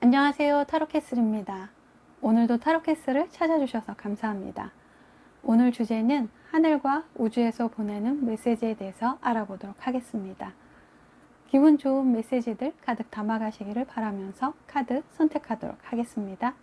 안녕하세요. 타로캐슬입니다. 오늘도 타로캐슬을 찾아주셔서 감사합니다. 오늘 주제는 하늘과 우주에서 보내는 메시지에 대해서 알아보도록 하겠습니다. 기분 좋은 메시지들 가득 담아가시기를 바라면서 카드 선택하도록 하겠습니다.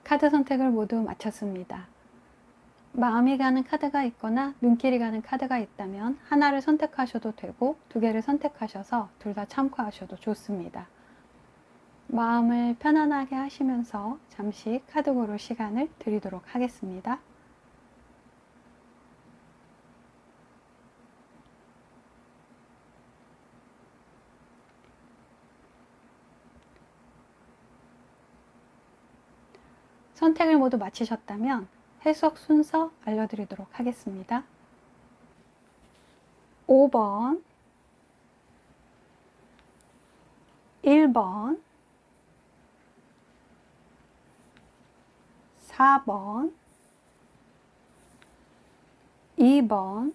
카드 선택을 모두 마쳤습니다. 마음이 가는 카드가 있거나 눈길이 가는 카드가 있다면 하나를 선택하셔도 되고 두 개를 선택하셔서 둘 다 참고하셔도 좋습니다. 마음을 편안하게 하시면서 잠시 카드 고를 시간을 드리도록 하겠습니다. 선택을 모두 마치셨다면 해석 순서 알려드리도록 하겠습니다. 5번, 1번, 4번, 2번,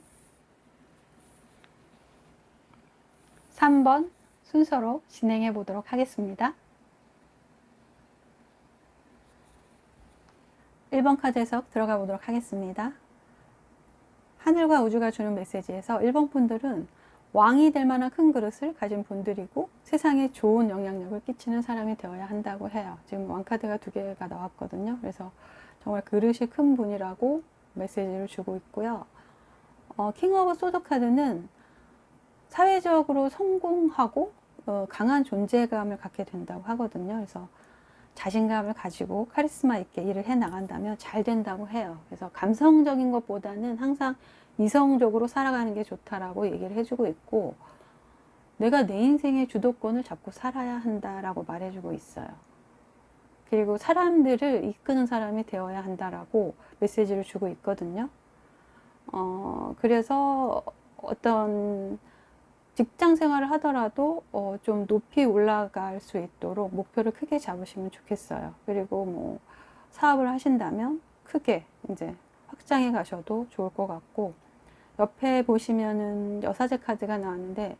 3번 순서로 진행해 보도록 하겠습니다. 1번 카드 해석 들어가 보도록 하겠습니다. 하늘과 우주가 주는 메시지에서 1번 분들은 왕이 될 만한 큰 그릇을 가진 분들이고 세상에 좋은 영향력을 끼치는 사람이 되어야 한다고 해요. 지금 왕카드가 두 개가 나왔거든요. 그래서 정말 그릇이 큰 분이라고 메시지를 주고 있고요. 킹 오브 소드 카드는 사회적으로 성공하고 강한 존재감을 갖게 된다고 하거든요. 그래서 자신감을 가지고 카리스마 있게 일을 해 나간다면 잘 된다고 해요. 그래서 감성적인 것보다는 항상 이성적으로 살아가는 게 좋다라고 얘기를 해주고 있고, 내가 내 인생의 주도권을 잡고 살아야 한다라고 말해주고 있어요. 그리고 사람들을 이끄는 사람이 되어야 한다라고 메시지를 주고 있거든요. 그래서 어떤 직장 생활을 하더라도 좀 높이 올라갈 수 있도록 목표를 크게 잡으시면 좋겠어요. 그리고 뭐 사업을 하신다면 크게 이제 확장해 가셔도 좋을 것 같고, 옆에 보시면은 여사제 카드가 나왔는데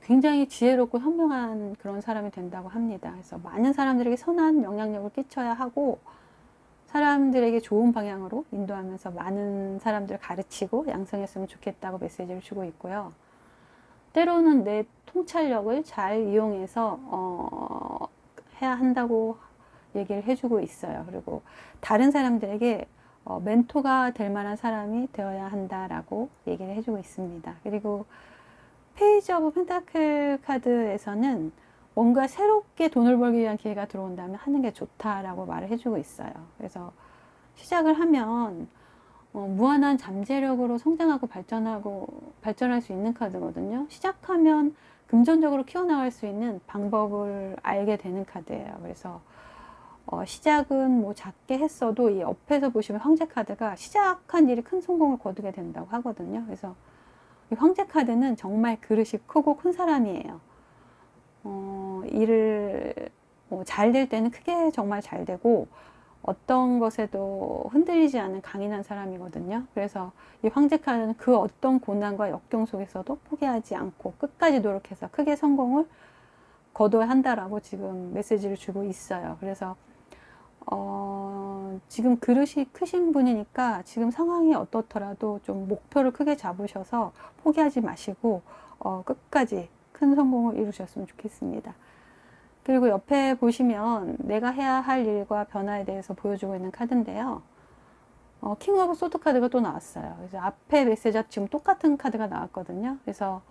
굉장히 지혜롭고 현명한 그런 사람이 된다고 합니다. 그래서 많은 사람들에게 선한 영향력을 끼쳐야 하고 사람들에게 좋은 방향으로 인도하면서 많은 사람들을 가르치고 양성했으면 좋겠다고 메시지를 주고 있고요. 때로는 내 통찰력을 잘 이용해서 해야 한다고 얘기를 해주고 있어요. 그리고 다른 사람들에게 멘토가 될 만한 사람이 되어야 한다라고 얘기를 해주고 있습니다. 그리고 페이지 오브 펜타클 카드에서는 뭔가 새롭게 돈을 벌기 위한 기회가 들어온다면 하는 게 좋다라고 말을 해주고 있어요. 그래서 시작을 하면 무한한 잠재력으로 성장하고 발전할 수 있는 카드거든요. 시작하면 금전적으로 키워나갈 수 있는 방법을 알게 되는 카드예요. 그래서 시작은 뭐 작게 했어도 이 옆에서 보시면 황제 카드가 시작한 일이 큰 성공을 거두게 된다고 하거든요. 그래서 이 황제 카드는 정말 그릇이 크고 큰 사람이에요. 일을 잘 될 때는 크게 정말 잘 되고 어떤 것에도 흔들리지 않는 강인한 사람이거든요. 그래서 이 황제 카드는 그 어떤 고난과 역경 속에서도 포기하지 않고 끝까지 노력해서 크게 성공을 거둬야 한다라고 지금 메시지를 주고 있어요. 그래서 지금 그릇이 크신 분이니까 지금 상황이 어떻더라도 좀 목표를 크게 잡으셔서 포기하지 마시고 끝까지 큰 성공을 이루셨으면 좋겠습니다. 그리고 옆에 보시면 내가 해야 할 일과 변화에 대해서 보여주고 있는 카드인데요. 킹 오브 소드 카드가 또 나왔어요. 그래서 앞에 메시지와 지금 똑같은 카드가 나왔거든요. 그래서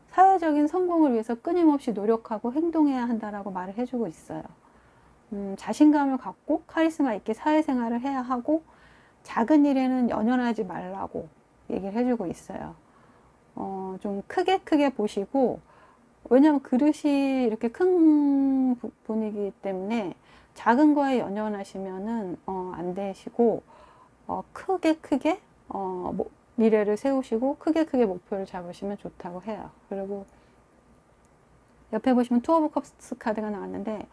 사회적인 성공을 위해서 끊임없이 노력하고 행동해야 한다라고 말을 해주고 있어요. 자신감을 갖고 카리스마 있게 사회생활을 해야 하고 작은 일에는 연연하지 말라고 얘기를 해주고 있어요. 좀 크게 보시고, 왜냐하면 그릇이 이렇게 큰 분이기 때문에 작은 거에 연연하시면은 안 되시고 크게 미래를 세우시고 크게 목표를 잡으시면 좋다고 해요. 그리고 옆에 보시면 투 오브 컵스 카드가 나왔는데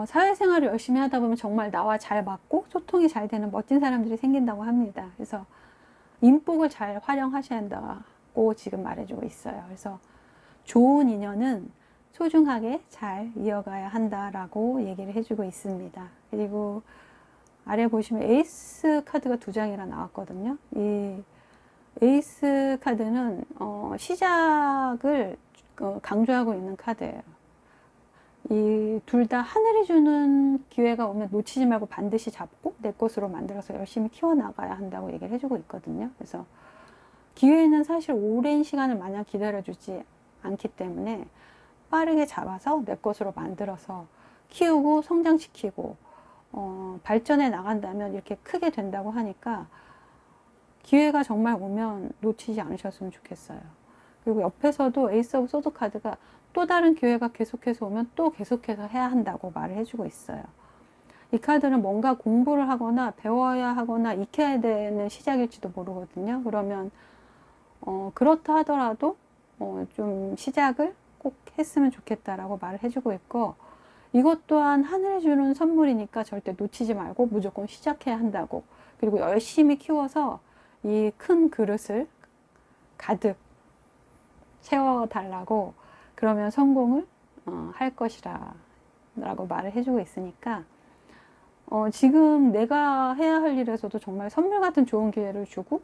사회생활을 열심히 하다 보면 정말 나와 잘 맞고 소통이 잘 되는 멋진 사람들이 생긴다고 합니다. 그래서 인복을 잘 활용하셔야 한다고 지금 말해주고 있어요. 그래서 좋은 인연은 소중하게 잘 이어가야 한다라고 얘기를 해주고 있습니다. 그리고 아래 보시면 에이스 카드가 2장이나 나왔거든요. 이 에이스 카드는 시작을 강조하고 있는 카드예요. 이 둘 다 하늘이 주는 기회가 오면 놓치지 말고 반드시 잡고 내 것으로 만들어서 열심히 키워나가야 한다고 얘기를 해주고 있거든요. 그래서 기회는 사실 오랜 시간을 마냥 기다려주지 않기 때문에 빠르게 잡아서 내 것으로 만들어서 키우고 성장시키고 발전해 나간다면 이렇게 크게 된다고 하니까 기회가 정말 오면 놓치지 않으셨으면 좋겠어요. 그리고 옆에서도 에이스 오브 소드 카드가 또 다른 기회가 계속해서 오면 또 계속해서 해야 한다고 말을 해주고 있어요. 이 카드는 뭔가 공부를 하거나 배워야 하거나 익혀야 되는 시작일지도 모르거든요. 그러면 그렇다 하더라도 좀 시작을 꼭 했으면 좋겠다라고 말을 해주고 있고, 이것 또한 하늘이 주는 선물이니까 절대 놓치지 말고 무조건 시작해야 한다고, 그리고 열심히 키워서 이 큰 그릇을 가득 채워달라고, 그러면 성공을 할 것이라 라고 말을 해주고 있으니까 지금 내가 해야 할 일에서도 정말 선물 같은 좋은 기회를 주고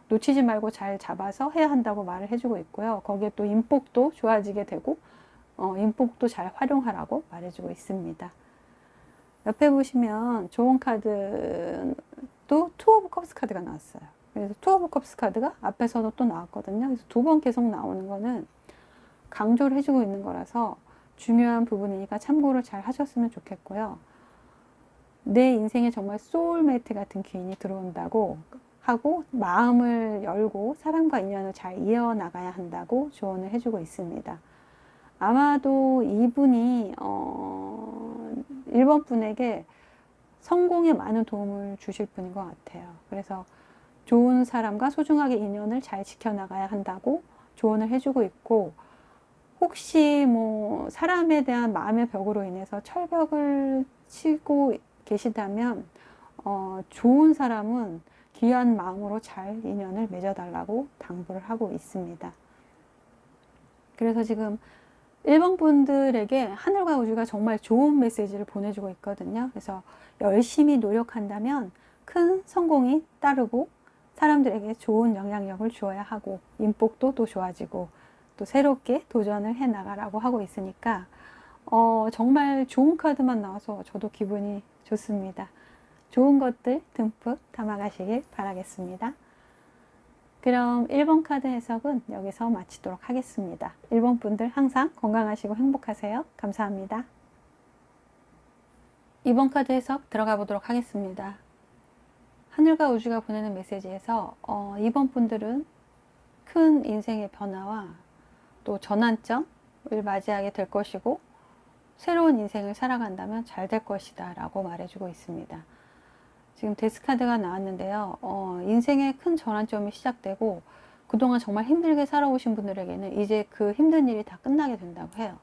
놓치지 말고 잘 잡아서 해야 한다고 말을 해주고 있고요. 거기에 또 인복도 좋아지게 되고 인복도 잘 활용하라고 말해주고 있습니다. 옆에 보시면 좋은 카드도 투 오브 컵스 카드가 나왔어요. 그래서 투 오브 컵스 카드가 앞에서도 또 나왔거든요. 그래서 2번 계속 나오는 거는 강조를 해주고 있는 거라서 중요한 부분이니까 참고를 잘 하셨으면 좋겠고요. 내 인생에 정말 소울메이트 같은 귀인이 들어온다고 하고 마음을 열고 사람과 인연을 잘 이어나가야 한다고 조언을 해주고 있습니다. 아마도 이분이 1번 분에게 성공에 많은 도움을 주실 분인 것 같아요. 그래서 좋은 사람과 소중하게 인연을 잘 지켜나가야 한다고 조언을 해주고 있고, 혹시 뭐 사람에 대한 마음의 벽으로 인해서 철벽을 치고 계시다면 좋은 사람은 귀한 마음으로 잘 인연을 맺어달라고 당부를 하고 있습니다. 그래서 지금 1번 분들에게 하늘과 우주가 정말 좋은 메시지를 보내주고 있거든요. 그래서 열심히 노력한다면 큰 성공이 따르고 사람들에게 좋은 영향력을 주어야 하고 인복도 또 좋아지고 또 새롭게 도전을 해 나가라고 하고 있으니까 정말 좋은 카드만 나와서 저도 기분이 좋습니다. 좋은 것들 듬뿍 담아가시길 바라겠습니다. 그럼 1번 카드 해석은 여기서 마치도록 하겠습니다. 1번 분들 항상 건강하시고 행복하세요. 감사합니다. 2번 카드 해석 들어가 보도록 하겠습니다. 하늘과 우주가 보내는 메시지에서 2번 분들은 큰 인생의 변화와 또 전환점을 맞이하게 될 것이고, 새로운 인생을 살아간다면 잘 될 것이다 라고 말해주고 있습니다. 지금 데스카드가 나왔는데요. 인생의 큰 전환점이 시작되고 그동안 정말 힘들게 살아오신 분들에게는 이제 그 힘든 일이 다 끝나게 된다고 해요.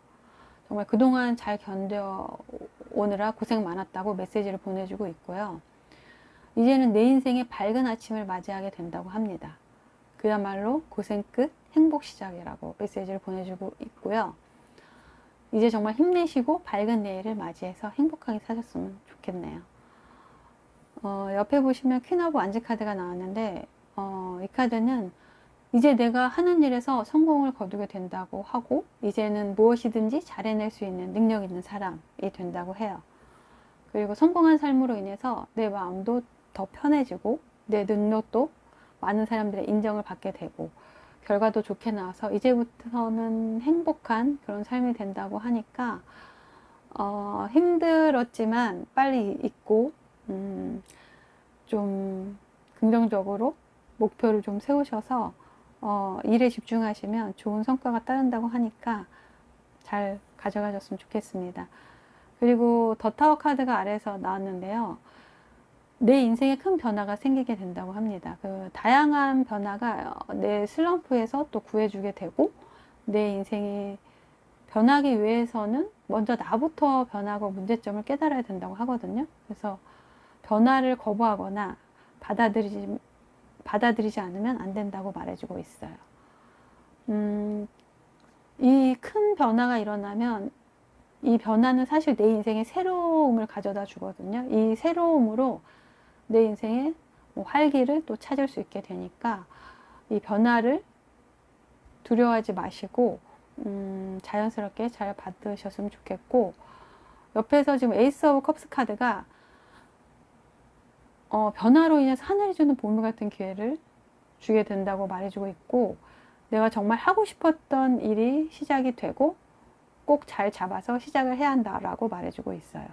정말 그동안 잘 견뎌오느라 고생 많았다고 메시지를 보내주고 있고요. 이제는 내 인생의 밝은 아침을 맞이하게 된다고 합니다. 그야말로 고생 끝 행복 시작이라고 메시지를 보내주고 있고요. 이제 정말 힘내시고 밝은 내일을 맞이해서 행복하게 사셨으면 좋겠네요. 옆에 보시면 퀸 오브 완즈 카드가 나왔는데 이 카드는 이제 내가 하는 일에서 성공을 거두게 된다고 하고 이제는 무엇이든지 잘 해낼 수 있는 능력 있는 사람이 된다고 해요. 그리고 성공한 삶으로 인해서 내 마음도 더 편해지고 내 능력도 많은 사람들의 인정을 받게 되고 결과도 좋게 나와서 이제부터는 행복한 그런 삶이 된다고 하니까 힘들었지만 빨리 잊고 좀 긍정적으로 목표를 좀 세우셔서 일에 집중하시면 좋은 성과가 따른다고 하니까 잘 가져가셨으면 좋겠습니다. 그리고 더 타워 카드가 아래에서 나왔는데요. 내 인생에 큰 변화가 생기게 된다고 합니다. 그 다양한 변화가 내 슬럼프에서 또 구해주게 되고 내 인생이 변하기 위해서는 먼저 나부터 변하고 문제점을 깨달아야 된다고 하거든요. 그래서 변화를 거부하거나 받아들이지 않으면 안 된다고 말해주고 있어요. 이 큰 변화가 일어나면 이 변화는 사실 내 인생에 새로움을 가져다 주거든요. 이 새로움으로 내 인생에 활기를 또 찾을 수 있게 되니까 이 변화를 두려워하지 마시고 자연스럽게 잘 받으셨으면 좋겠고, 옆에서 지금 에이스 오브 컵스 카드가 변화로 인해서 하늘이 주는 보물 같은 기회를 주게 된다고 말해주고 있고, 내가 정말 하고 싶었던 일이 시작이 되고 꼭 잘 잡아서 시작을 해야 한다라고 말해주고 있어요.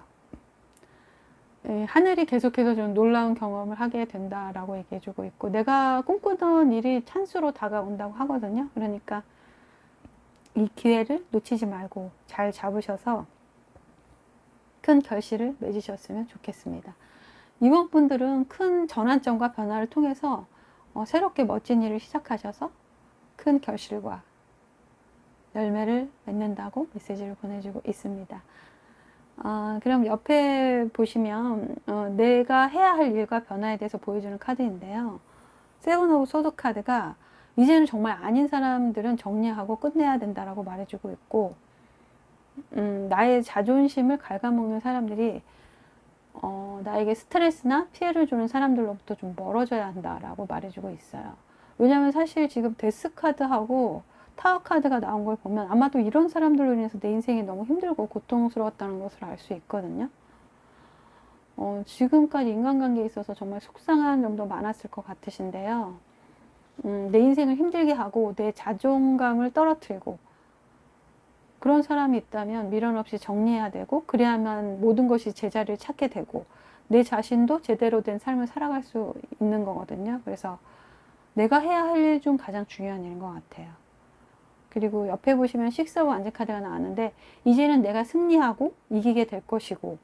하늘이 계속해서 좀 놀라운 경험을 하게 된다라고 얘기해주고 있고, 내가 꿈꾸던 일이 찬스로 다가온다고 하거든요. 그러니까 이 기회를 놓치지 말고 잘 잡으셔서 큰 결실을 맺으셨으면 좋겠습니다. 이번 분들은 큰 전환점과 변화를 통해서 새롭게 멋진 일을 시작하셔서 큰 결실과 열매를 맺는다고 메시지를 보내주고 있습니다. 그럼 옆에 보시면 내가 해야 할 일과 변화에 대해서 보여주는 카드인데요. 세븐 오브 소드 카드가 이제는 정말 아닌 사람들은 정리하고 끝내야 된다라고 말해주고 있고, 나의 자존심을 갉아먹는 사람들이 나에게 스트레스나 피해를 주는 사람들로부터 좀 멀어져야 한다라고 말해주고 있어요. 왜냐하면 사실 지금 데스 카드하고 타워 카드가 나온 걸 보면 아마도 이런 사람들로 인해서 내 인생이 너무 힘들고 고통스러웠다는 것을 알 수 있거든요. 지금까지 인간관계에 있어서 정말 속상한 점도 많았을 것 같으신데요. 내 인생을 힘들게 하고 내 자존감을 떨어뜨리고 그런 사람이 있다면 미련 없이 정리해야 되고, 그래야만 모든 것이 제자리를 찾게 되고 내 자신도 제대로 된 삶을 살아갈 수 있는 거거든요. 그래서 내가 해야 할 일 중 가장 중요한 일인 것 같아요. 그리고 옆에 보시면 식스 오브 완즈 카드가 나왔는데, 이제는 내가 승리하고 이기게 될 것이고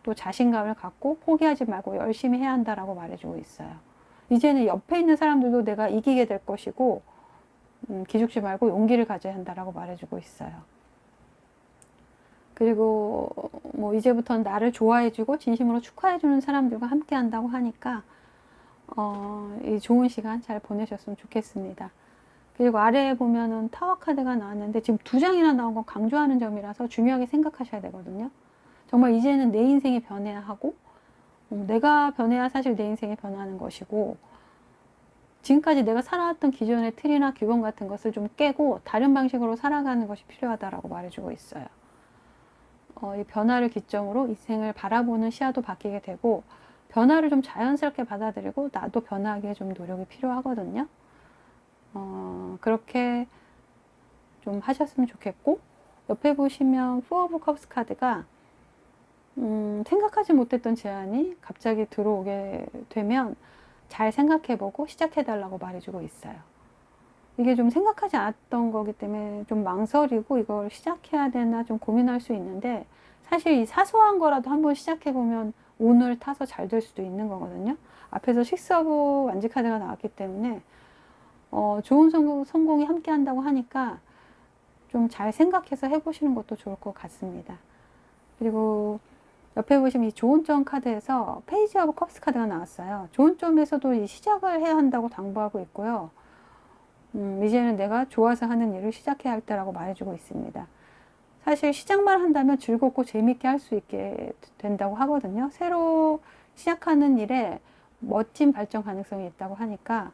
또 자신감을 갖고 포기하지 말고 열심히 해야 한다라고 말해주고 있어요. 이제는 옆에 있는 사람들도 내가 이기게 될 것이고 기죽지 말고 용기를 가져야 한다라고 말해주고 있어요. 그리고 뭐 이제부터는 나를 좋아해주고 진심으로 축하해주는 사람들과 함께 한다고 하니까 이 좋은 시간 잘 보내셨으면 좋겠습니다. 그리고 아래에 보면은 타워 카드가 나왔는데, 지금 2장이나 나온 건 강조하는 점이라서 중요하게 생각하셔야 되거든요. 정말 이제는 내 인생이 변해야 하고 내가 변해야 사실 내 인생이 변하는 것이고, 지금까지 내가 살아왔던 기존의 틀이나 규범 같은 것을 좀 깨고 다른 방식으로 살아가는 것이 필요하다라고 말해주고 있어요. 이 변화를 기점으로 인생을 바라보는 시야도 바뀌게 되고, 변화를 좀 자연스럽게 받아들이고 나도 변화하기에 좀 노력이 필요하거든요. 그렇게 좀 하셨으면 좋겠고, 옆에 보시면 포 오브 컵스 카드가 생각하지 못했던 제안이 갑자기 들어오게 되면 잘 생각해보고 시작해달라고 말해주고 있어요. 이게 좀 생각하지 않았던 거기 때문에 좀 망설이고 이걸 시작해야 되나 좀 고민할 수 있는데, 사실 이 사소한 거라도 한번 시작해 보면 오늘 타서 잘 될 수도 있는 거거든요. 앞에서 식서브 완지 카드가 나왔기 때문에 좋은 성공이 함께 한다고 하니까 좀 잘 생각해서 해보시는 것도 좋을 것 같습니다. 그리고 옆에 보시면 이 좋은 점 카드에서 페이지 오브 컵스 카드가 나왔어요. 좋은 점에서도 이 시작을 해야 한다고 당부하고 있고요. 이제는 내가 좋아서 하는 일을 시작해야 할 때라고 말해주고 있습니다. 사실 시작만 한다면 즐겁고 재밌게 할 수 있게 된다고 하거든요. 새로 시작하는 일에 멋진 발전 가능성이 있다고 하니까,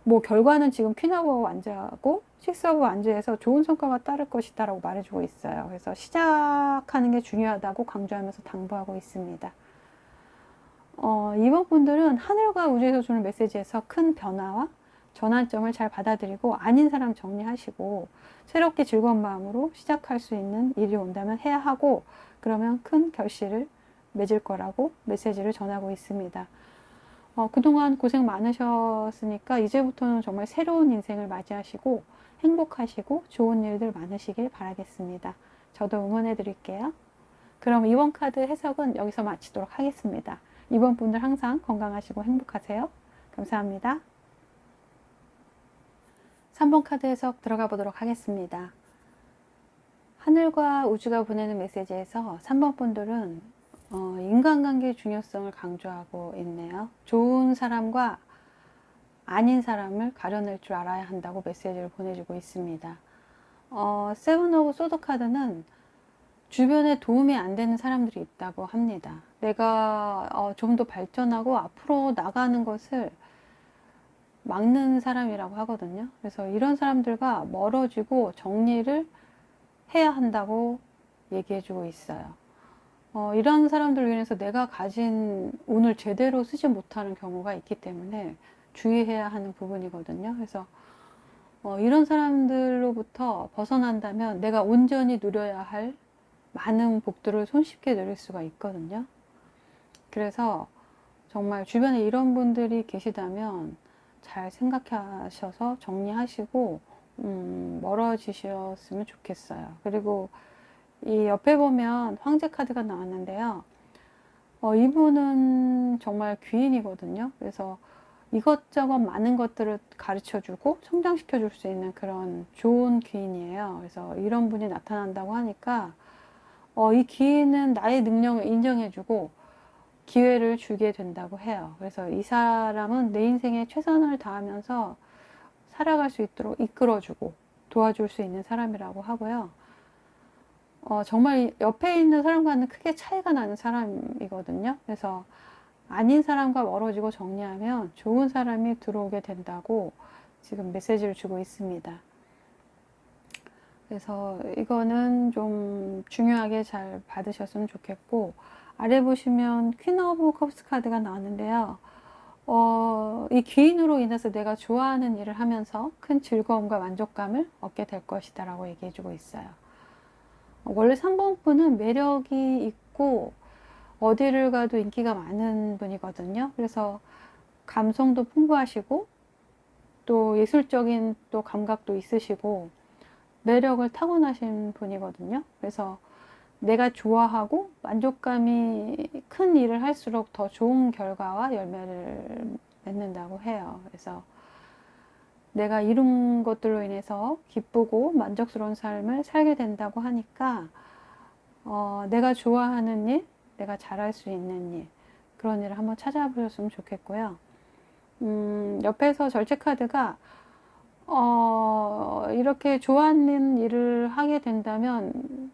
뭐 결과는 지금 퀸 오브 완즈하고 식스 오브 완즈에서 좋은 성과가 따를 것이다 라고 말해주고 있어요. 그래서 시작하는 게 중요하다고 강조하면서 당부하고 있습니다. 이번 분들은 하늘과 우주에서 주는 메시지에서 큰 변화와 전환점을 잘 받아들이고 아닌 사람 정리하시고 새롭게 즐거운 마음으로 시작할 수 있는 일이 온다면 해야 하고, 그러면 큰 결실을 맺을 거라고 메시지를 전하고 있습니다. 그동안 고생 많으셨으니까 이제부터는 정말 새로운 인생을 맞이하시고 행복하시고 좋은 일들 많으시길 바라겠습니다. 저도 응원해 드릴게요. 그럼 이번 카드 해석은 여기서 마치도록 하겠습니다. 이번 분들 항상 건강하시고 행복하세요. 감사합니다. 3번 카드 해석 들어가 보도록 하겠습니다. 하늘과 우주가 보내는 메시지에서 3번 분들은 인간관계의 중요성을 강조하고 있네요. 좋은 사람과 아닌 사람을 가려낼 줄 알아야 한다고 메시지를 보내주고 있습니다. 세븐 오브 소드 카드는 주변에 도움이 안 되는 사람들이 있다고 합니다. 내가 좀 더 발전하고 앞으로 나가는 것을 막는 사람이라고 하거든요. 그래서 이런 사람들과 멀어지고 정리를 해야 한다고 얘기해주고 있어요. 이런 사람들로 인해서 내가 가진 운을 제대로 쓰지 못하는 경우가 있기 때문에 주의해야 하는 부분이거든요. 그래서 이런 사람들로부터 벗어난다면 내가 온전히 누려야 할 많은 복들을 손쉽게 누릴 수가 있거든요. 그래서 정말 주변에 이런 분들이 계시다면 잘 생각하셔서 정리하시고 멀어지셨으면 좋겠어요. 그리고 이 옆에 보면 황제 카드가 나왔는데요. 이분은 정말 귀인이거든요. 그래서 이것저것 많은 것들을 가르쳐 주고 성장시켜 줄 수 있는 그런 좋은 귀인이에요. 그래서 이런 분이 나타난다고 하니까 이 귀인은 나의 능력을 인정해 주고 기회를 주게 된다고 해요. 그래서 이 사람은 내 인생에 최선을 다하면서 살아갈 수 있도록 이끌어주고 도와줄 수 있는 사람이라고 하고요. 정말 옆에 있는 사람과는 크게 차이가 나는 사람이거든요. 그래서 아닌 사람과 멀어지고 정리하면 좋은 사람이 들어오게 된다고 지금 메시지를 주고 있습니다. 그래서 이거는 좀 중요하게 잘 받으셨으면 좋겠고, 아래 보시면 퀸 오브 컵스 카드가 나왔는데요. 이 귀인으로 인해서 내가 좋아하는 일을 하면서 큰 즐거움과 만족감을 얻게 될 것이다 라고 얘기해 주고 있어요. 원래 3번 분은 매력이 있고 어디를 가도 인기가 많은 분이거든요. 그래서 감성도 풍부하시고 또 예술적인 또 감각도 있으시고 매력을 타고나신 분이거든요. 그래서 내가 좋아하고 만족감이 큰 일을 할수록 더 좋은 결과와 열매를 맺는다고 해요. 그래서 내가 이룬 것들로 인해서 기쁘고 만족스러운 삶을 살게 된다고 하니까 내가 좋아하는 일, 내가 잘할 수 있는 일, 그런 일을 한번 찾아보셨으면 좋겠고요. 옆에서 절제 카드가 이렇게 좋아하는 일을 하게 된다면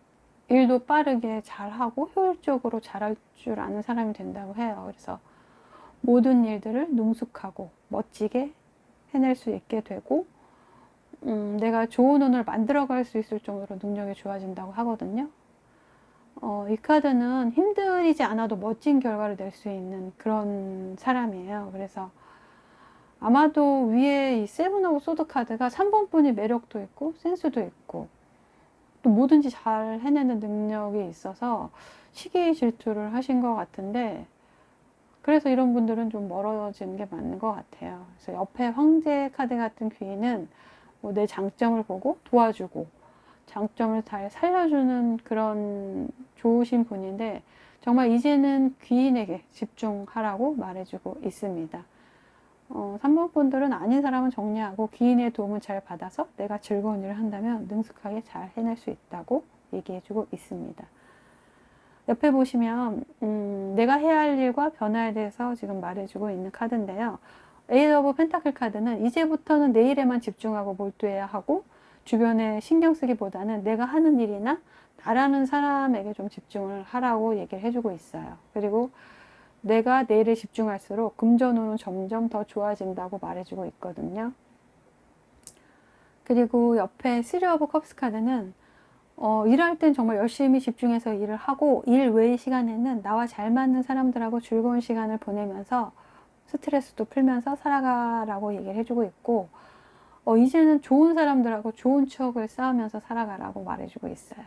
일도 빠르게 잘하고 효율적으로 잘할 줄 아는 사람이 된다고 해요. 그래서 모든 일들을 능숙하고 멋지게 해낼 수 있게 되고 내가 좋은 운을 만들어갈 수 있을 정도로 능력이 좋아진다고 하거든요. 이 카드는 힘들이지 않아도 멋진 결과를 낼 수 있는 그런 사람이에요. 그래서 아마도 위에 이 세븐 오브 소드 카드가 3번 분이 매력도 있고 센스도 있고 또 뭐든지 잘 해내는 능력이 있어서 시기 질투를 하신 것 같은데, 그래서 이런 분들은 좀 멀어지는 게 맞는 것 같아요. 그래서 옆에 황제 카드 같은 귀인은 내 장점을 보고 도와주고 장점을 잘 살려주는 그런 좋으신 분인데 정말 이제는 귀인에게 집중하라고 말해주고 있습니다. 3번 분들은 아닌 사람은 정리하고 귀인의 도움을 잘 받아서 내가 즐거운 일을 한다면 능숙하게 잘 해낼 수 있다고 얘기해주고 있습니다. 옆에 보시면 내가 해야 할 일과 변화에 대해서 지금 말해주고 있는 카드인데요. 에이스 오브 펜타클 카드는 이제부터는 내 일에만 집중하고 몰두해야 하고 주변에 신경 쓰기보다는 내가 하는 일이나 나라는 사람에게 좀 집중을 하라고 얘기를 해주고 있어요. 그리고 내가 내 일에 집중할수록 금전운은 점점 더 좋아진다고 말해주고 있거든요. 그리고 옆에 쓰리 오브 컵스 카드는 일할 땐 정말 열심히 집중해서 일을 하고 일 외의 시간에는 나와 잘 맞는 사람들하고 즐거운 시간을 보내면서 스트레스도 풀면서 살아가라고 얘기를 해주고 있고 이제는 좋은 사람들하고 좋은 추억을 쌓으면서 살아가라고 말해주고 있어요.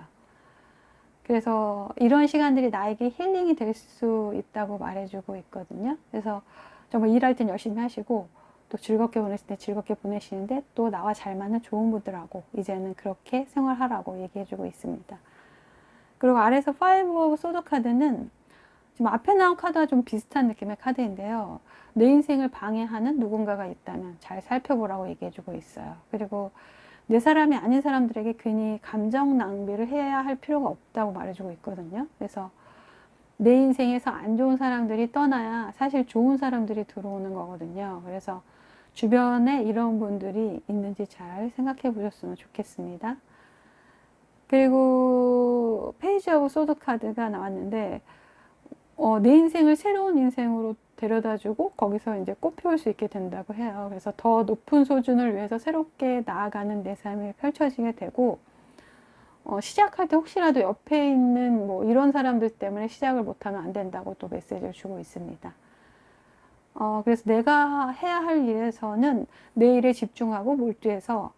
그래서 이런 시간들이 나에게 힐링이 될 수 있다고 말해주고 있거든요. 그래서 정말 일할 땐 열심히 하시고 또 즐겁게 보내실 때 즐겁게 보내시는데 또 나와 잘 맞는 좋은 분들하고 이제는 그렇게 생활하라고 얘기해주고 있습니다. 그리고 아래에서 5 오브 소드 카드는 지금 앞에 나온 카드와 좀 비슷한 느낌의 카드인데요. 내 인생을 방해하는 누군가가 있다면 잘 살펴보라고 얘기해주고 있어요. 그리고 내 사람이 아닌 사람들에게 괜히 감정 낭비를 해야 할 필요가 없다고 말해주고 있거든요. 그래서 내 인생에서 안 좋은 사람들이 떠나야 사실 좋은 사람들이 들어오는 거거든요. 그래서 주변에 이런 분들이 있는지 잘 생각해 보셨으면 좋겠습니다. 그리고 페이지 오브 소드 카드가 나왔는데 내 인생을 새로운 인생으로 데려다주고 거기서 이제 꽃피울 수 있게 된다고 해요. 그래서 더 높은 소준을 위해서 새롭게 나아가는 내 삶이 펼쳐지게 되고 시작할 때 혹시라도 옆에 있는 뭐 이런 사람들 때문에 시작을 못하면 안 된다고 또 메시지를 주고 있습니다. 그래서 내가 해야 할 일에서는 내 일에 집중하고 몰두해서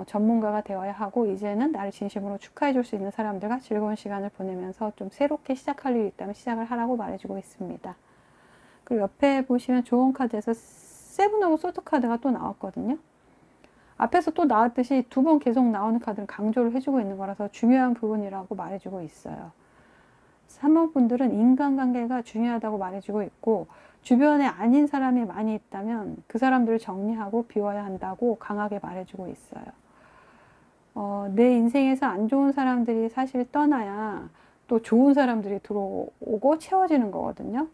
전문가가 되어야 하고 이제는 나를 진심으로 축하해 줄 수 있는 사람들과 즐거운 시간을 보내면서 좀 새롭게 시작할 일이 있다면 시작을 하라고 말해주고 있습니다. 그리고 옆에 보시면 좋은 카드에서 세븐 오브 소드 카드가 또 나왔거든요. 앞에서 또 나왔듯이 두 번 계속 나오는 카드를 강조를 해주고 있는 거라서 중요한 부분이라고 말해주고 있어요. 3번 분들은 인간관계가 중요하다고 말해주고 있고 주변에 아닌 사람이 많이 있다면 그 사람들을 정리하고 비워야 한다고 강하게 말해주고 있어요. 내 인생에서 안 좋은 사람들이 사실 떠나야 또 좋은 사람들이 들어오고 채워지는 거거든요.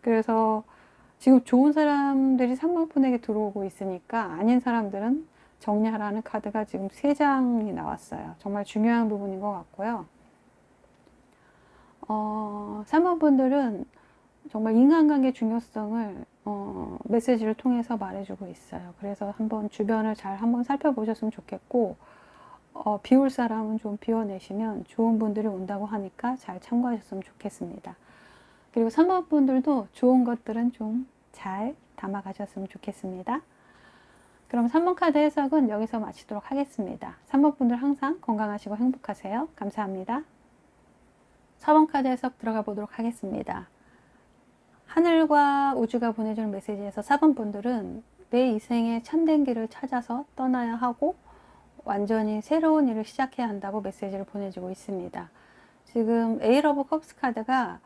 그래서 지금 좋은 사람들이 3번 분에게 들어오고 있으니까 아닌 사람들은 정리하라는 카드가 지금 3장이 나왔어요. 정말 중요한 부분인 것 같고요. 3번 분들은 정말 인간관계 중요성을 메시지를 통해서 말해주고 있어요. 그래서 한번 주변을 잘 한번 살펴보셨으면 좋겠고 비울 사람은 좀 비워내시면 좋은 분들이 온다고 하니까 잘 참고하셨으면 좋겠습니다. 그리고 3번 분들도 좋은 것들은 좀 잘 담아가셨으면 좋겠습니다. 그럼 3번 카드 해석은 여기서 마치도록 하겠습니다. 3번 분들 항상 건강하시고 행복하세요. 감사합니다. 4번 카드 해석 들어가 보도록 하겠습니다. 하늘과 우주가 보내주는 메시지에서 4번 분들은 내 인생의 참된 길을 찾아서 떠나야 하고 완전히 새로운 일을 시작해야 한다고 메시지를 보내주고 있습니다. 지금 에이스 오브 컵스 카드가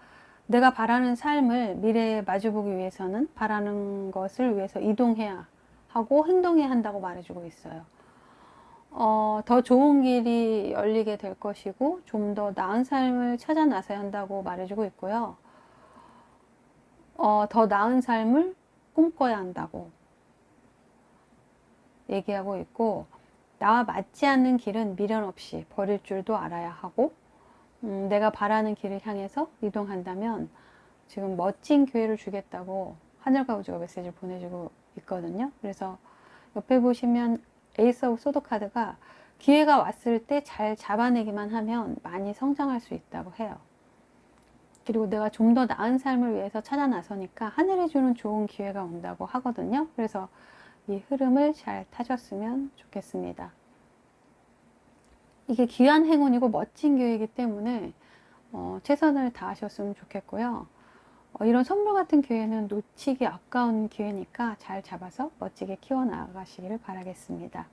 내가 바라는 삶을 미래에 마주보기 위해서는 바라는 것을 위해서 이동해야 하고 행동해야 한다고 말해주고 있어요. 더 좋은 길이 열리게 될 것이고 좀 더 나은 삶을 찾아 나서야 한다고 말해주고 있고요. 더 나은 삶을 꿈꿔야 한다고 얘기하고 있고 나와 맞지 않는 길은 미련 없이 버릴 줄도 알아야 하고 내가 바라는 길을 향해서 이동한다면 지금 멋진 기회를 주겠다고 하늘과 우주가 메시지를 보내주고 있거든요. 그래서 옆에 보시면 에이스 오브 소드 카드가 기회가 왔을 때 잘 잡아내기만 하면 많이 성장할 수 있다고 해요. 그리고 내가 좀 더 나은 삶을 위해서 찾아 나서니까 하늘이 주는 좋은 기회가 온다고 하거든요. 그래서 이 흐름을 잘 타셨으면 좋겠습니다. 이게 귀한 행운이고 멋진 기회이기 때문에 최선을 다하셨으면 좋겠고요. 이런 선물 같은 기회는 놓치기 아까운 기회니까 잘 잡아서 멋지게 키워나가시기를 바라겠습니다.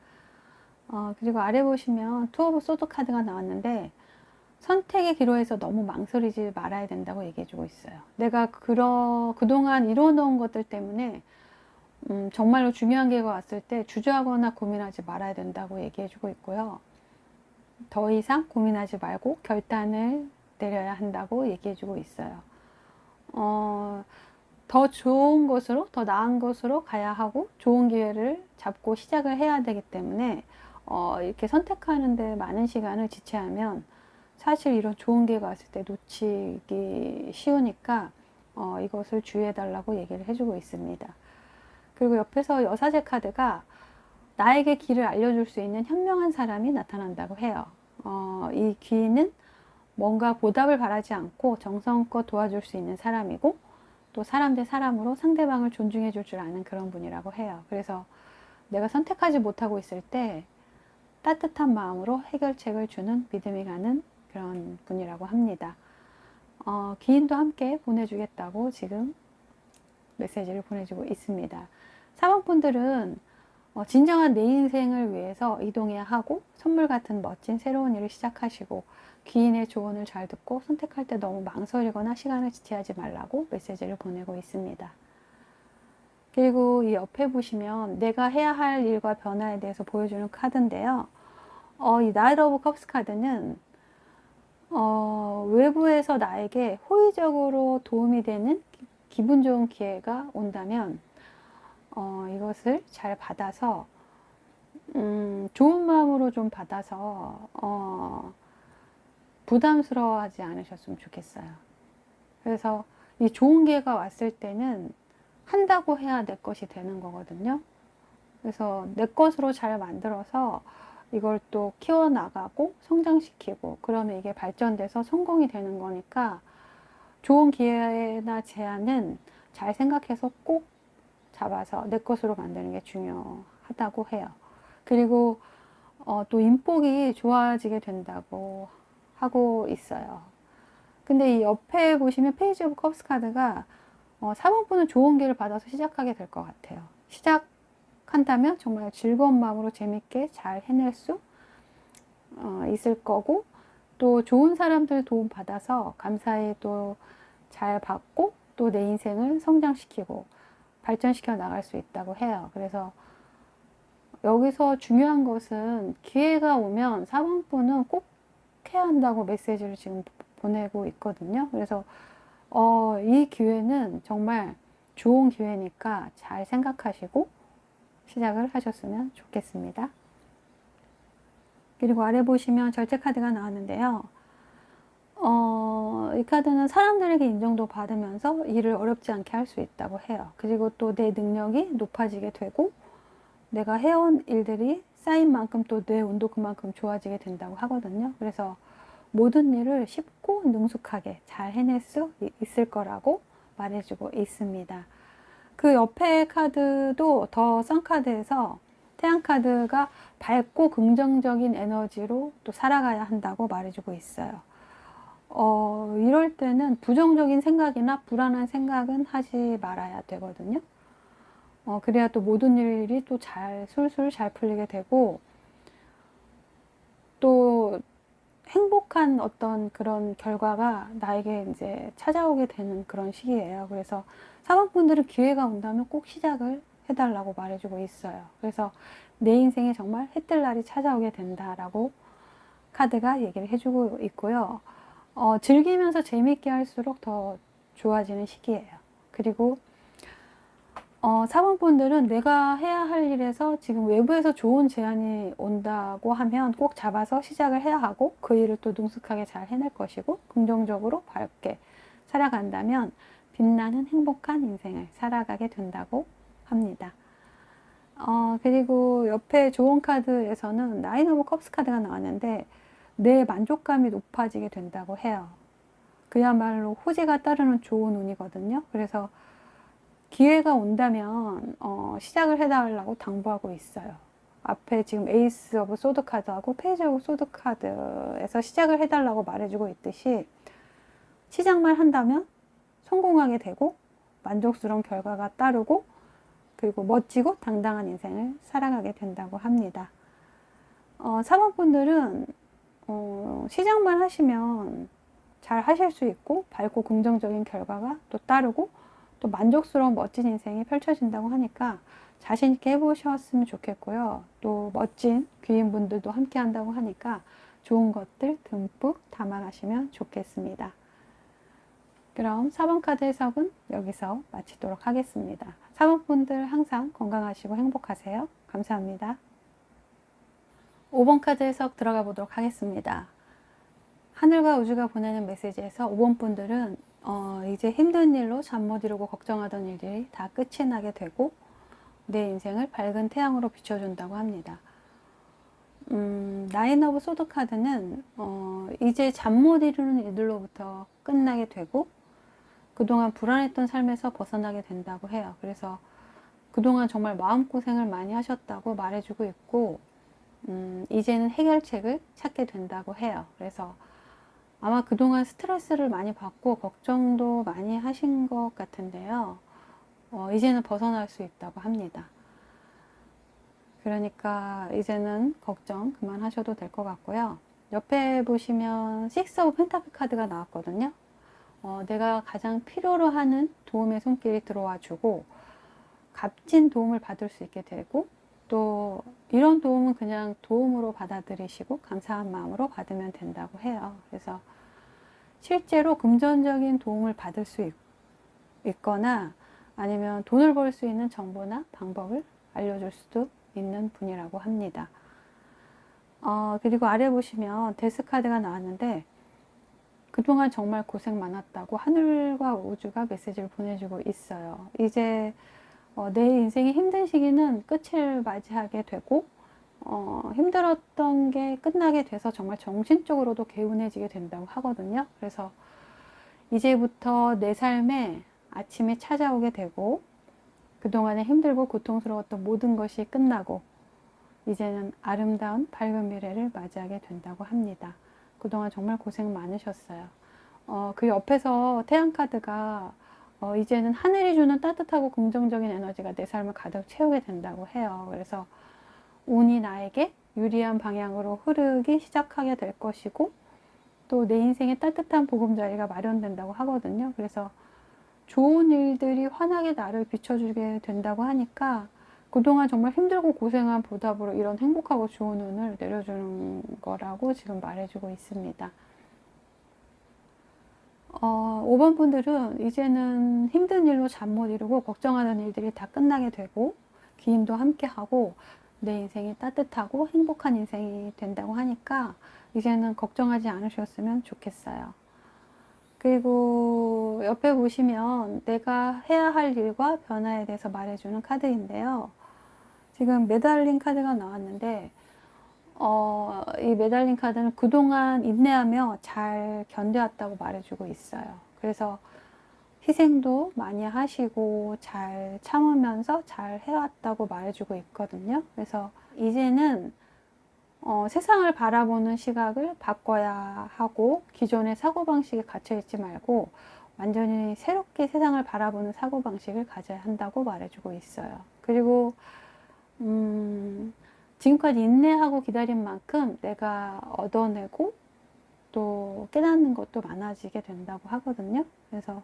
그리고 아래 보시면 투 오브 소드 카드가 나왔는데 선택의 기로에서 너무 망설이지 말아야 된다고 얘기해 주고 있어요. 내가 그동안 이뤄놓은 것들 때문에 정말로 중요한 기회가 왔을 때 주저하거나 고민하지 말아야 된다고 얘기해 주고 있고요. 더 이상 고민하지 말고 결단을 내려야 한다고 얘기해 주고 있어요. 더 좋은 곳으로, 더 나은 곳으로 가야 하고 좋은 기회를 잡고 시작을 해야 되기 때문에 이렇게 선택하는데 많은 시간을 지체하면 사실 이런 좋은 기회가 왔을 때 놓치기 쉬우니까 이것을 주의해 달라고 얘기를 해주고 있습니다. 그리고 옆에서 여사제 카드가 나에게 길을 알려줄 수 있는 현명한 사람이 나타난다고 해요. 이 귀인은 뭔가 보답을 바라지 않고 정성껏 도와줄 수 있는 사람이고 또 사람 대 사람으로 상대방을 존중해 줄 줄 아는 그런 분이라고 해요. 그래서 내가 선택하지 못하고 있을 때 따뜻한 마음으로 해결책을 주는 믿음이 가는 그런 분이라고 합니다. 기인도 함께 보내주겠다고 지금 메시지를 보내주고 있습니다. 사방분들은 진정한 내 인생을 위해서 이동해야 하고 선물 같은 멋진 새로운 일을 시작하시고 귀인의 조언을 잘 듣고 선택할 때 너무 망설이거나 시간을 지체하지 말라고 메시지를 보내고 있습니다. 그리고 이 옆에 보시면 내가 해야 할 일과 변화에 대해서 보여주는 카드인데요. 이 나이트 오브 컵스 카드는 외부에서 나에게 호의적으로 도움이 되는 기분 좋은 기회가 온다면 이것을 잘 받아서 좋은 마음으로 좀 받아서 부담스러워하지 않으셨으면 좋겠어요. 그래서 이 좋은 기회가 왔을 때는 한다고 해야 내 것이 되는 거거든요. 그래서 내 것으로 잘 만들어서 이걸 또 키워나가고 성장시키고 그러면 이게 발전돼서 성공이 되는 거니까 좋은 기회나 제안은 잘 생각해서 꼭 잡아서 내 것으로 만드는 게 중요하다고 해요. 그리고 또 인복이 좋아지게 된다고 하고 있어요. 근데 이 옆에 보시면 페이지 오브 컵스 카드가 4번분은 좋은 기회를 받아서 시작하게 될 것 같아요. 시작한다면 정말 즐거운 마음으로 재밌게 잘 해낼 수 있을 거고 또 좋은 사람들 도움 받아서 감사히 또 잘 받고 또 내 인생을 성장시키고 발전시켜 나갈 수 있다고 해요. 그래서 여기서 중요한 것은 기회가 오면 4번분은 꼭 해야 한다고 메시지를 지금 보내고 있거든요. 그래서 이 기회는 정말 좋은 기회니까 잘 생각하시고 시작을 하셨으면 좋겠습니다. 그리고 아래 보시면 절제 카드가 나왔는데요. 이 카드는 사람들에게 인정도 받으면서 일을 어렵지 않게 할 수 있다고 해요. 그리고 또 내 능력이 높아지게 되고 내가 해온 일들이 쌓인 만큼 또 내 운도 그만큼 좋아지게 된다고 하거든요. 그래서 모든 일을 쉽고 능숙하게 잘 해낼 수 있을 거라고 말해주고 있습니다. 그 옆에 카드도 더 선 카드에서 태양 카드가 밝고 긍정적인 에너지로 또 살아가야 한다고 말해주고 있어요. 이럴 때는 부정적인 생각이나 불안한 생각은 하지 말아야 되거든요. 그래야 또 모든 일이 또 술술 잘 풀리게 되고 또 행복한 어떤 그런 결과가 나에게 이제 찾아오게 되는 그런 시기예요. 그래서 사방분들은 기회가 온다면 꼭 시작을 해달라고 말해주고 있어요. 그래서 내 인생에 정말 해뜰 날이 찾아오게 된다라고 카드가 얘기를 해주고 있고요. 즐기면서 재밌게 할수록 더 좋아지는 시기예요. 그리고 4번분들은 내가 해야 할 일에서 지금 외부에서 좋은 제안이 온다고 하면 꼭 잡아서 시작을 해야 하고 그 일을 또 능숙하게 잘 해낼 것이고 긍정적으로 밝게 살아간다면 빛나는 행복한 인생을 살아가게 된다고 합니다. 그리고 옆에 좋은 카드에서는 나인 오브 컵스 카드가 나왔는데 내 만족감이 높아지게 된다고 해요. 그야말로 호재가 따르는 좋은 운이거든요. 그래서 기회가 온다면 시작을 해달라고 당부하고 있어요. 앞에 지금 에이스 오브 소드 카드하고 페이지 오브 소드 카드에서 시작을 해달라고 말해주고 있듯이 시작만 한다면 성공하게 되고 만족스러운 결과가 따르고 그리고 멋지고 당당한 인생을 살아가게 된다고 합니다. 사모분들은 시작만 하시면 잘 하실 수 있고 밝고 긍정적인 결과가 또 따르고 또 만족스러운 멋진 인생이 펼쳐진다고 하니까 자신 있게 해보셨으면 좋겠고요. 또 멋진 귀인분들도 함께 한다고 하니까 좋은 것들 듬뿍 담아가시면 좋겠습니다. 그럼 4번 카드 해석은 여기서 마치도록 하겠습니다. 4번분들 항상 건강하시고 행복하세요. 감사합니다. 5번 카드 해석 들어가 보도록 하겠습니다. 하늘과 우주가 보내는 메시지에서 5번 분들은 이제 힘든 일로 잠 못 이루고 걱정하던 일들이 다 끝이 나게 되고 내 인생을 밝은 태양으로 비춰준다고 합니다. 나인 오브 소드 카드는 이제 잠 못 이루는 일들로부터 끝나게 되고 그동안 불안했던 삶에서 벗어나게 된다고 해요. 그래서 그동안 정말 마음고생을 많이 하셨다고 말해주고 있고 이제는 해결책을 찾게 된다고 해요. 그래서 아마 그동안 스트레스를 많이 받고 걱정도 많이 하신 것 같은데요. 이제는 벗어날 수 있다고 합니다. 그러니까 이제는 걱정 그만하셔도 될 것 같고요. 옆에 보시면 식스 오브 펜타클 카드가 나왔거든요. 내가 가장 필요로 하는 도움의 손길이 들어와 주고 값진 도움을 받을 수 있게 되고 또 이런 도움은 그냥 도움으로 받아들이시고 감사한 마음으로 받으면 된다고 해요. 그래서 실제로 금전적인 도움을 받을 수 있거나 아니면 돈을 벌 수 있는 정보나 방법을 알려줄 수도 있는 분이라고 합니다. 그리고 아래 보시면 데스 카드가 나왔는데 그동안 정말 고생 많았다고 하늘과 우주가 메시지를 보내주고 있어요. 이제 내 인생의 힘든 시기는 끝을 맞이하게 되고 힘들었던 게 끝나게 돼서 정말 정신적으로도 개운해지게 된다고 하거든요. 그래서 이제부터 내 삶에 아침이 찾아오게 되고 그동안에 힘들고 고통스러웠던 모든 것이 끝나고 이제는 아름다운 밝은 미래를 맞이하게 된다고 합니다. 그동안 정말 고생 많으셨어요. 그 옆에서 태양카드가 이제는 하늘이 주는 따뜻하고 긍정적인 에너지가 내 삶을 가득 채우게 된다고 해요. 그래서 운이 나에게 유리한 방향으로 흐르기 시작하게 될 것이고 또 내 인생에 따뜻한 보금자리가 마련된다고 하거든요. 그래서 좋은 일들이 환하게 나를 비춰주게 된다고 하니까 그동안 정말 힘들고 고생한 보답으로 이런 행복하고 좋은 운을 내려주는 거라고 지금 말해주고 있습니다. 5번 분들은 이제는 힘든 일로 잠 못 이루고 걱정하는 일들이 다 끝나게 되고 기임도 함께 하고 내 인생이 따뜻하고 행복한 인생이 된다고 하니까 이제는 걱정하지 않으셨으면 좋겠어요. 그리고 옆에 보시면 내가 해야 할 일과 변화에 대해서 말해주는 카드인데요. 지금 매달린 카드가 나왔는데 이 매달린 카드는 그동안 인내하며 잘 견뎌왔다고 말해주고 있어요. 그래서 희생도 많이 하시고 잘 참으면서 잘 해왔다고 말해주고 있거든요. 그래서 이제는 세상을 바라보는 시각을 바꿔야 하고 기존의 사고방식에 갇혀있지 말고 완전히 새롭게 세상을 바라보는 사고방식을 가져야 한다고 말해주고 있어요. 그리고 지금까지 인내하고 기다린 만큼 내가 얻어내고 또 깨닫는 것도 많아지게 된다고 하거든요. 그래서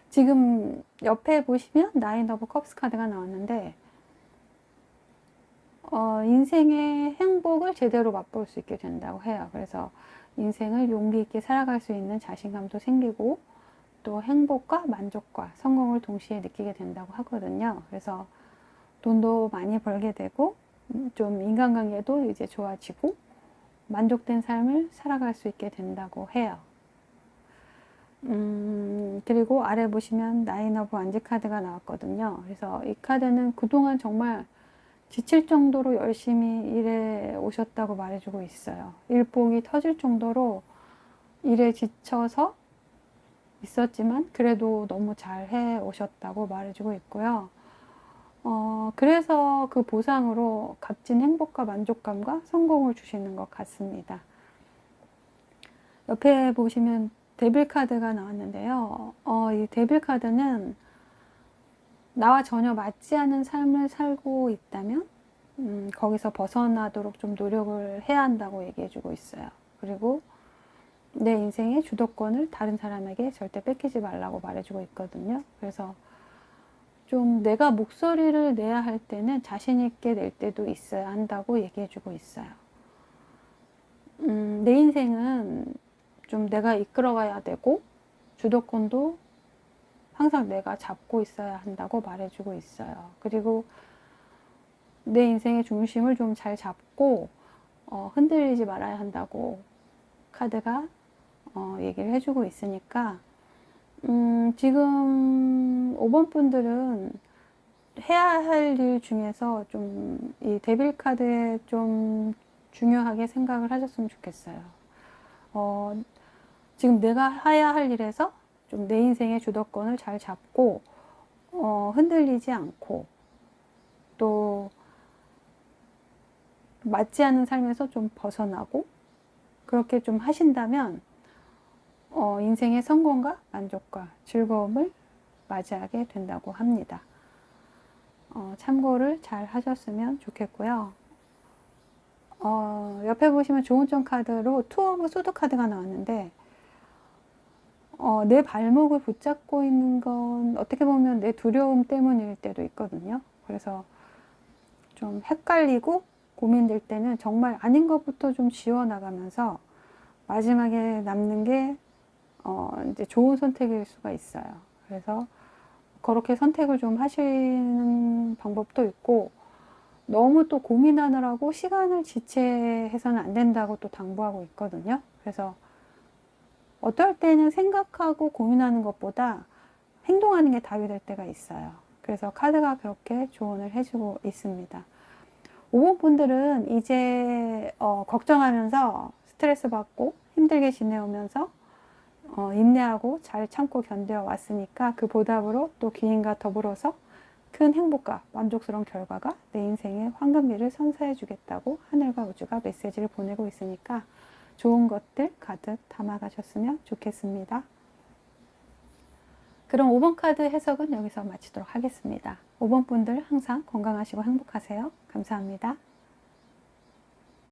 지금 옆에 보시면 나인 오브 컵스 카드가 나왔는데 인생의 행복을 제대로 맛볼 수 있게 된다고 해요. 그래서 인생을 용기 있게 살아갈 수 있는 자신감도 생기고 또 행복과 만족과 성공을 동시에 느끼게 된다고 하거든요. 그래서 돈도 많이 벌게 되고 좀 인간관계도 이제 좋아지고 만족된 삶을 살아갈 수 있게 된다고 해요. 그리고 아래 보시면 나인 오브 완지 카드가 나왔거든요. 그래서 이 카드는 그동안 정말 지칠 정도로 열심히 일해 오셨다고 말해주고 있어요. 일복이 터질 정도로 일에 지쳐서 있었지만 그래도 너무 잘 해 오셨다고 말해주고 있고요. 그래서 그 보상으로 값진 행복과 만족감과 성공을 주시는 것 같습니다. 옆에 보시면 데빌 카드가 나왔는데요. 이 데빌 카드는 나와 전혀 맞지 않은 삶을 살고 있다면 거기서 벗어나도록 좀 노력을 해야 한다고 얘기해 주고 있어요. 그리고 내 인생의 주도권을 다른 사람에게 절대 뺏기지 말라고 말해주고 있거든요. 그래서 좀 내가 목소리를 내야 할 때는 자신 있게 낼 때도 있어야 한다고 얘기해 주고 있어요. 내 인생은 좀 내가 이끌어가야 되고 주도권도 항상 내가 잡고 있어야 한다고 말해주고 있어요. 그리고 내 인생의 중심을 좀 잘 잡고 흔들리지 말아야 한다고 카드가 얘기를 해주고 있으니까 지금 5번 분들은 해야 할 일 중에서 좀 이 데빌 카드에 좀 중요하게 생각을 하셨으면 좋겠어요. 지금 내가 해야 할 일에서 좀 내 인생의 주도권을 잘 잡고 흔들리지 않고 또 맞지 않는 삶에서 좀 벗어나고 그렇게 좀 하신다면 인생의 성공과 만족과 즐거움을 맞이하게 된다고 합니다. 참고를 잘 하셨으면 좋겠고요. 옆에 보시면 좋은 점 카드로 투 오브 소드 카드가 나왔는데 내 발목을 붙잡고 있는 건 어떻게 보면 내 두려움 때문일 때도 있거든요. 그래서 좀 헷갈리고 고민될 때는 정말 아닌 것부터 좀 지워나가면서 마지막에 남는 게 이제 좋은 선택일 수가 있어요. 그래서 그렇게 선택을 좀 하시는 방법도 있고 너무 또 고민하느라고 시간을 지체해서는 안 된다고 또 당부하고 있거든요. 그래서 어떨 때는 생각하고 고민하는 것보다 행동하는 게 답이 될 때가 있어요. 그래서 카드가 그렇게 조언을 해주고 있습니다. 5번 분들은 이제 걱정하면서 스트레스 받고 힘들게 지내오면서 인내하고 잘 참고 견뎌 왔으니까 그 보답으로 또 기인과 더불어서 큰 행복과 만족스러운 결과가 내 인생의 황금비를 선사해 주겠다고 하늘과 우주가 메시지를 보내고 있으니까 좋은 것들 가득 담아 가셨으면 좋겠습니다. 그럼 5번 카드 해석은 여기서 마치도록 하겠습니다. 5번 분들 항상 건강하시고 행복하세요. 감사합니다.